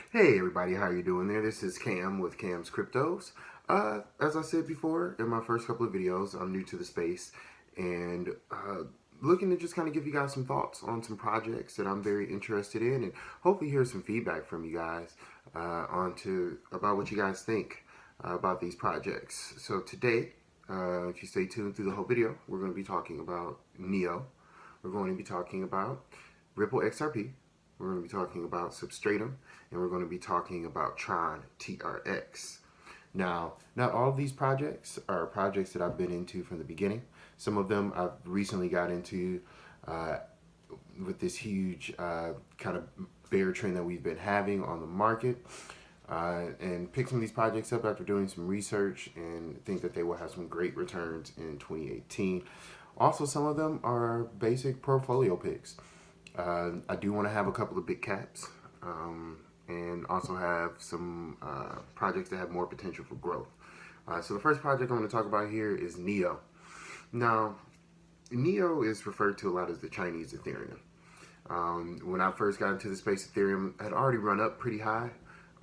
Hey everybody, how you doing there? This is Cam with Cam's Cryptos. As I said before in my first couple of videos, I'm new to the space and looking to just kind of give you guys some thoughts on some projects that I'm very interested in and hopefully hear some feedback from you guys about what you guys think about these projects. So today, if you stay tuned through the whole video, we're going to be talking about Neo. We're going to be talking about Ripple XRP. We're going to be talking about Substratum, and we're going to be talking about TRON TRX. Now, not all of these projects are projects that I've been into from the beginning. Some of them I've recently got into with this huge kind of bear trend that we've been having on the market. And pick some of these projects up after doing some research and think that they will have some great returns in 2018. Also, some of them are basic portfolio picks. I do want to have a couple of big caps and also have some projects that have more potential for growth. So the first project I'm going to talk about here is Neo. Now, Neo is referred to a lot as the Chinese Ethereum. When I first got into the space, Ethereum had already run up pretty high,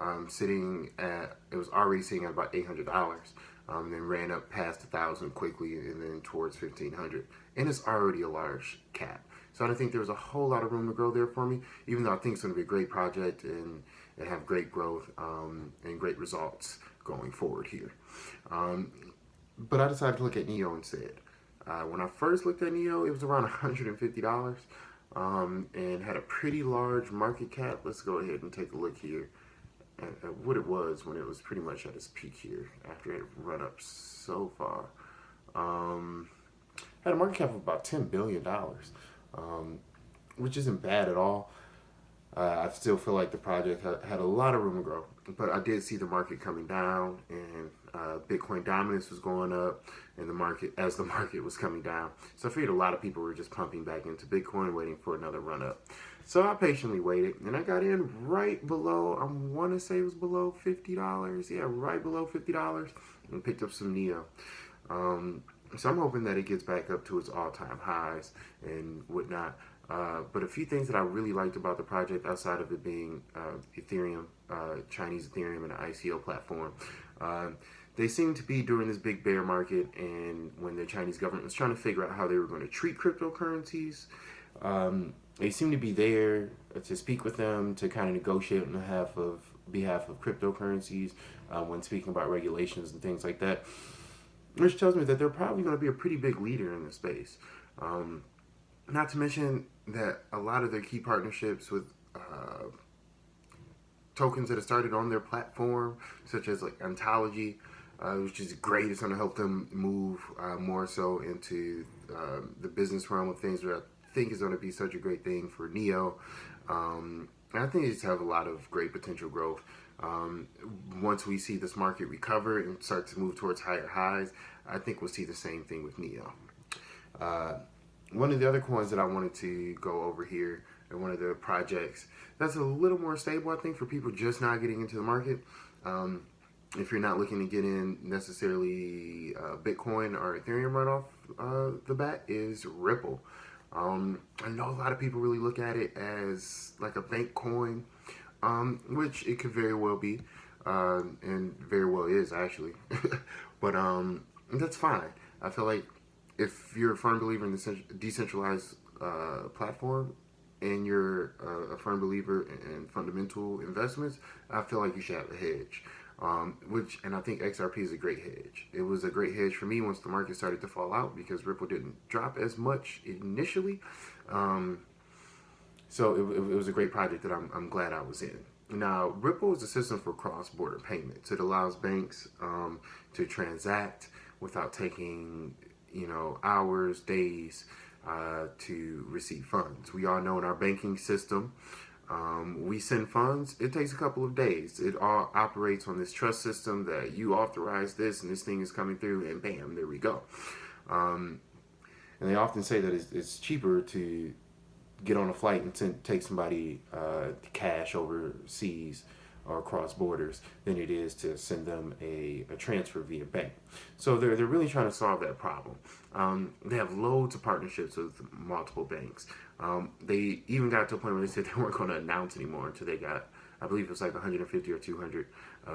it was already sitting at about $800. Then ran up past 1,000 quickly and then towards 1,500. And it's already a large cap. So I don't think there was a whole lot of room to grow there for me, even though I think it's going to be a great project and have great growth and great results going forward here. But I decided to look at Neo instead. When I first looked at Neo, it was around $150 and had a pretty large market cap. Let's go ahead and take a look here at what it was when it was pretty much at its peak here after it had run up so far. Had a market cap of about $10 billion, which isn't bad at all. I still feel like the project had a lot of room to grow, but I did see the market coming down, and Bitcoin dominance was going up, and the market was coming down. So I figured a lot of people were just pumping back into Bitcoin, waiting for another run up. So I patiently waited, and I got in right below. I want to say it was below $50. Yeah, right below $50, and picked up some Neo. So I'm hoping that it gets back up to its all-time highs and whatnot. But a few things that I really liked about the project, outside of it being Ethereum, Chinese Ethereum, and an ICO platform, they seemed to be during this big bear market, and when the Chinese government was trying to figure out how they were going to treat cryptocurrencies, they seemed to be there to speak with them, to kind of negotiate on behalf of cryptocurrencies when speaking about regulations and things like that, which tells me that they're probably going to be a pretty big leader in the space. Not to mention that a lot of their key partnerships with tokens that have started on their platform, such as like Ontology, which is great. It's going to help them move more so into the business realm of things, which I think is going to be such a great thing for Neo. And I think they just have a lot of great potential growth. Once we see this market recover and start to move towards higher highs, I think we'll see the same thing with Neo. One of the other coins that I wanted to go over here, and one of the projects that's a little more stable, I think, for people just not getting into the market. If you're not looking to get in necessarily Bitcoin or Ethereum right off the bat, is Ripple. I know a lot of people really look at it as like a bank coin, which it could very well be, and very well is actually. But that's fine. I feel like if you're a firm believer in the decentralized platform, and you're a firm believer in fundamental investments, I feel like you should have a hedge. And I think XRP is a great hedge. It was a great hedge for me once the market started to fall out, because Ripple didn't drop as much initially. So it was a great project that I'm glad I was in. Now, Ripple is a system for cross-border payments. It allows banks to transact without taking hours, days to receive funds. We all know in our banking system, we send funds, it takes a couple of days. It all operates on this trust system that you authorize this and this thing is coming through, and bam, there we go. And they often say that it's cheaper to get on a flight and take somebody cash overseas or cross borders than it is to send them a transfer via bank. So they're really trying to solve that problem. They have loads of partnerships with multiple banks. They even got to a point where they said they weren't going to announce anymore until they got, I believe it was like 150 or 200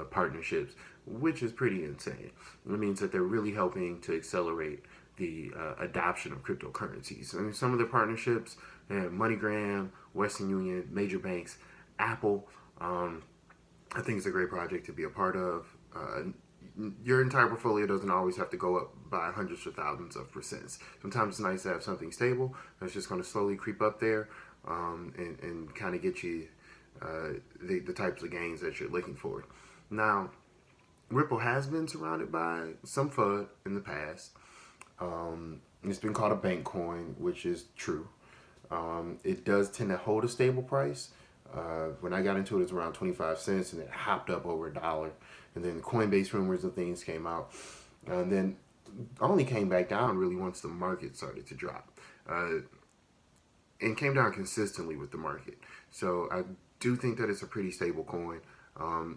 partnerships, which is pretty insane. It means that they're really helping to accelerate the adoption of cryptocurrencies. I mean, some of the partnerships, they have MoneyGram, Western Union, major banks, Apple. I think it's a great project to be a part of. Your entire portfolio doesn't always have to go up by hundreds or thousands of percents. Sometimes it's nice to have something stable that's just going to slowly creep up there and kind of get you the types of gains that you're looking for. Now, Ripple has been surrounded by some FUD in the past. It's been called a bank coin, which is true. It does tend to hold a stable price. When I got into it, it was around 25 cents, and it hopped up over $1. And then the Coinbase rumors and things came out. And then only came back down really once the market started to drop. And came down consistently with the market. So I do think that it's a pretty stable coin,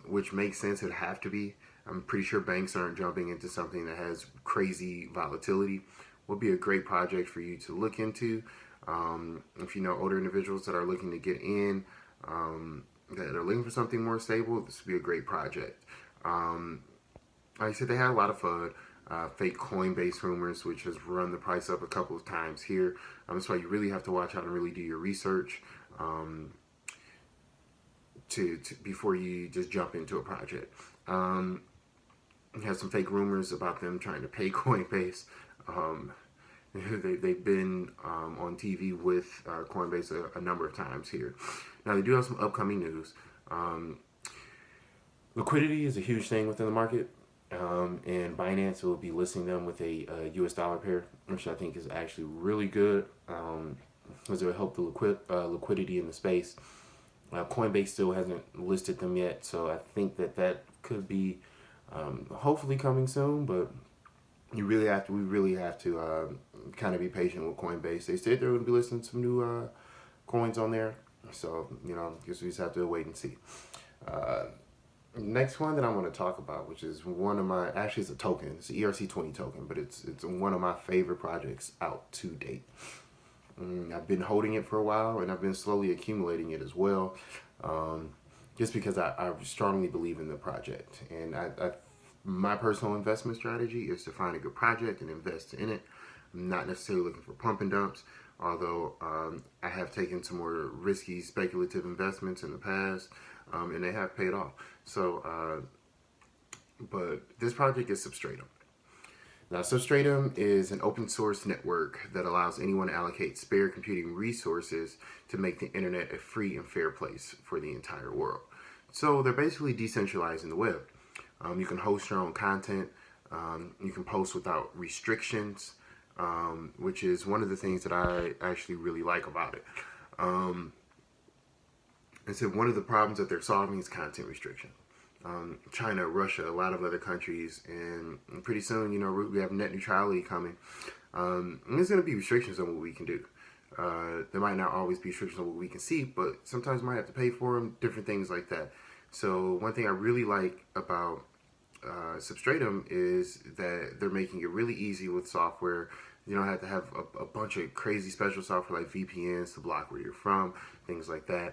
which makes sense. It'd have to be. I'm pretty sure banks aren't jumping into something that has crazy volatility. Would be a great project for you to look into. If you know older individuals that are looking to get in, that are looking for something more stable, this would be a great project. Like I said, they had a lot of FUD, fake Coinbase rumors, which has run the price up a couple of times here. That's why you really have to watch out and really do your research before you just jump into a project. We had some fake rumors about them trying to pay Coinbase. They've been on TV with Coinbase a number of times here. Now, they do have some upcoming news. Liquidity is a huge thing within the market, and Binance will be listing them with a US dollar pair, which I think is actually really good, because it will help the liquidity in the space. Coinbase still hasn't listed them yet, so I think that could be hopefully coming soon, but we really have to kind of be patient with Coinbase. They said they're going to be listing some new coins on there, so I guess we just have to wait and see. Next one that I want to talk about, which is one of my, actually it's a token, it's an ERC20 token, but it's one of my favorite projects out to date. I've been holding it for a while, and I've been slowly accumulating it as well, just because I strongly believe in the project. And my personal investment strategy is to find a good project and invest in it. I'm not necessarily looking for pump and dumps, although I have taken some more risky speculative investments in the past, and they have paid off. So, but this project is Substratum. Now, Substratum is an open source network that allows anyone to allocate spare computing resources to make the internet a free and fair place for the entire world. So they're basically decentralizing the web. You can host your own content. You can post without restrictions, which is one of the things that I actually really like about it. And so one of the problems that they're solving is content restriction. China, Russia, a lot of other countries, and pretty soon, we have net neutrality coming. And there's going to be restrictions on what we can do. There might not always be restrictions on what we can see, but sometimes we might have to pay for them, different things like that. So one thing I really like about Substratum is that they're making it really easy with software. You don't have to have a bunch of crazy special software like VPNs to block where you're from, things like that.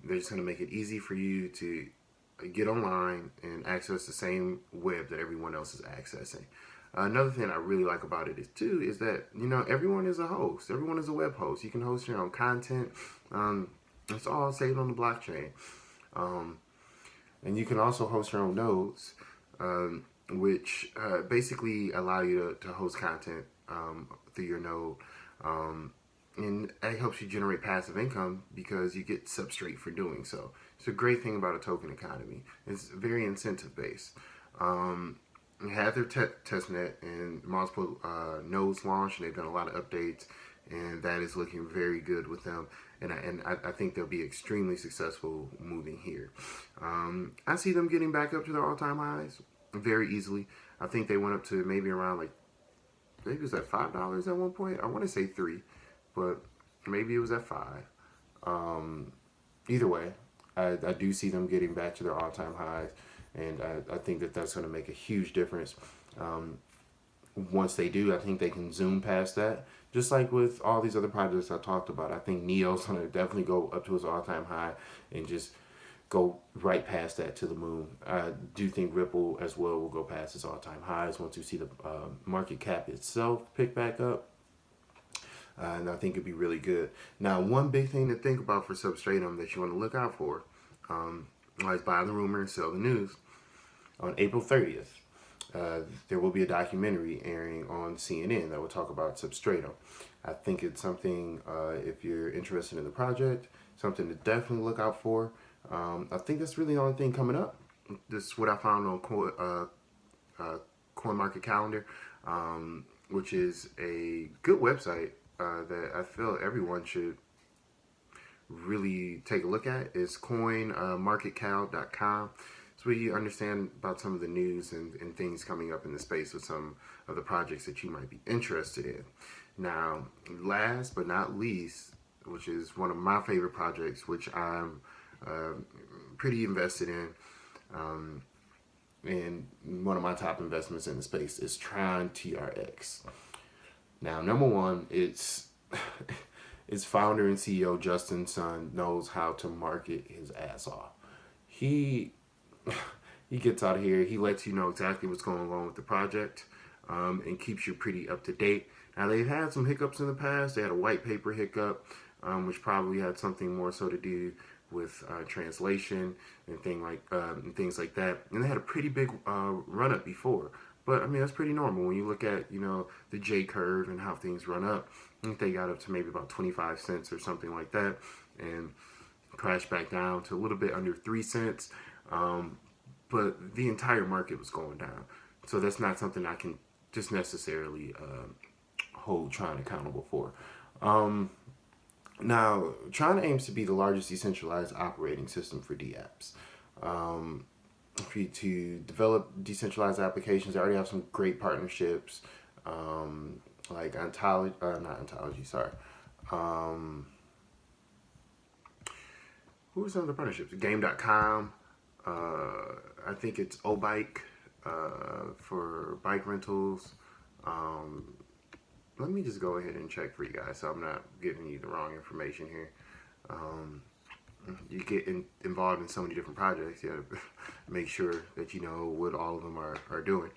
They're just going to make it easy for you to get online and access the same web that everyone else is accessing. Another thing I really like about it is that, everyone is a host. Everyone is a web host. You can host your own content. It's all saved on the blockchain. And you can also host your own nodes, which basically allow you to host content through your node. And it helps you generate passive income because you get Substrate for doing so. It's a great thing about a token economy. It's very incentive based. They have their testnet and multiple nodes launched, and they've done a lot of updates, and that is looking very good with them. And I think they'll be extremely successful moving here. I see them getting back up to their all-time highs very easily. I think they went up to maybe around maybe it was at $5 at one point. I want to say $3, but maybe it was at $5. Either way, I do see them getting back to their all-time highs, and I think that that's going to make a huge difference. Once they do, I think they can zoom past that. Just like with all these other projects I talked about, I think Neo's going to definitely go up to his all-time high and just go right past that to the moon. I do think Ripple as well will go past its all-time highs once you see the market cap itself pick back up. And I think it'd be really good. Now, one big thing to think about for Substratum that you want to look out for is buy the rumor and sell the news. On April 30th, there will be a documentary airing on CNN that will talk about Substratum. I think it's something, if you're interested in the project, something to definitely look out for. I think that's really the only thing coming up. This is what I found on CoinMarket Calendar, which is a good website that I feel everyone should really take a look at. Is coinmarketcal.com. So you understand about some of the news and things coming up in the space with some of the projects that you might be interested in. Now, last but not least, which is one of my favorite projects, which I'm pretty invested in, and one of my top investments in the space is TRON TRX. Now, number one, its founder and CEO Justin Sun knows how to market his ass off. He gets out here, he lets you know exactly what's going on with the project, and keeps you pretty up to date. Now, they've had some hiccups in the past. They had a white paper hiccup, which probably had something more so to do with translation and things like that. And they had a pretty big run up before. But I mean, that's pretty normal when you look at, you know, the J curve and how things run up. I think they got up to maybe about 25 cents or something like that, and crashed back down to a little bit under 3 cents. But the entire market was going down. So that's not something I can just necessarily hold Tron accountable for. Now, Tron aims to be the largest decentralized operating system for DApps. To develop decentralized applications, they already have some great partnerships, like Ontology, not Ontology, sorry. Who are some of the partnerships? Game.com. I think it's O-Bike for bike rentals. Let me just go ahead and check for you guys so I'm not giving you the wrong information here. You get involved in so many different projects, you have to make sure that you know what all of them are doing.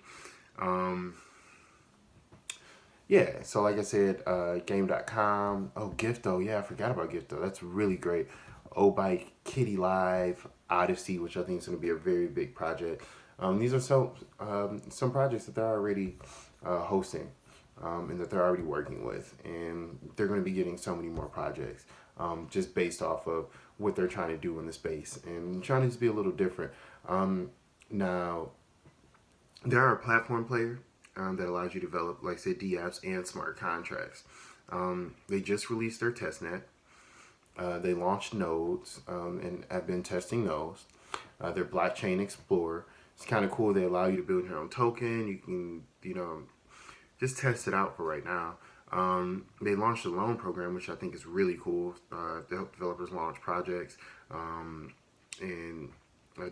Yeah, so like I said, Game.com. Oh, Gifto. Yeah, I forgot about Gifto. That's really great. O-Bike, Kitty Live, Odyssey, which I think is going to be a very big project. These are some projects that they're already hosting, and that they're already working with, and they're going to be getting so many more projects, just based off of what they're trying to do in the space and trying to just be a little different. Now, there are a platform player that allows you to develop, like I said, DApps and smart contracts. They just released their testnet. They launched nodes, and have been testing those. Their blockchain explorer. It's kind of cool. They allow you to build your own token. You can, you know, just test it out for right now. They launched a loan program, which I think is really cool, to help developers launch projects, and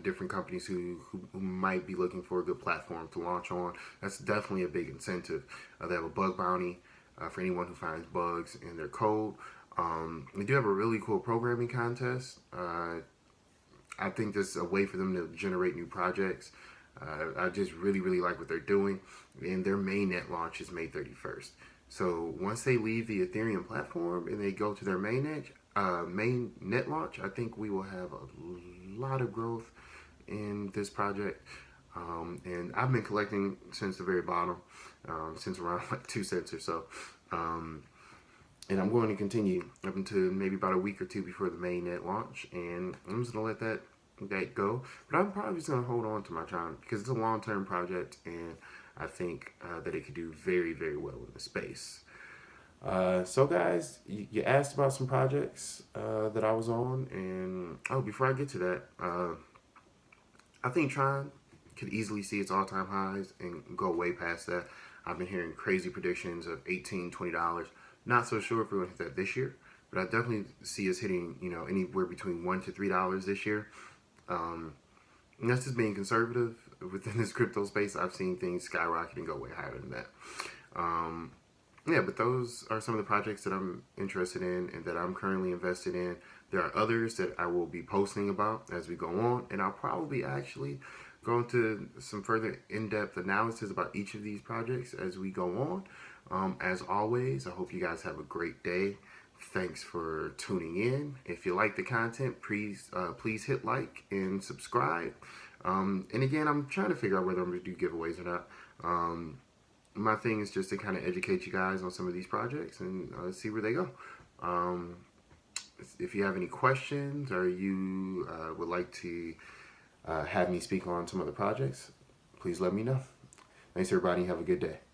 different companies who might be looking for a good platform to launch on. That's definitely a big incentive. They have a bug bounty for anyone who finds bugs in their code. They do have a really cool programming contest. I think this is a way for them to generate new projects. I just really like what they're doing. And their mainnet launch is May 31st. So once they leave the Ethereum platform and they go to their mainnet launch, I think we will have a lot of growth in this project. And I've been collecting since the very bottom, since around like 2 cents or so. And I'm going to continue up until maybe about a week or two before the mainnet launch, and I'm just gonna let that go. But I'm probably just gonna hold on to my Tron because it's a long-term project, and I think that it could do very well in the space. So guys, you asked about some projects that I was on, and before I get to that, I think Tron could easily see its all-time highs and go way past that. I've been hearing crazy predictions of $18, $20. Not so sure if we're going to hit that this year, but I definitely see us hitting, you know, anywhere between $1 to $3 this year. And that's just being conservative. Within this crypto space, I've seen things skyrocket and go way higher than that. Yeah, but those are some of the projects that I'm interested in and that I'm currently invested in. There are others that I will be posting about as we go on, and I'll probably actually go into some further in-depth analysis about each of these projects as we go on. As always, I hope you guys have a great day. Thanks for tuning in. If you like the content, please hit like and subscribe. And again, I'm trying to figure out whether I'm going to do giveaways or not. My thing is just to kind of educate you guys on some of these projects and see where they go. If you have any questions or you would like to have me speak on some other projects, please let me know. Thanks everybody. Have a good day.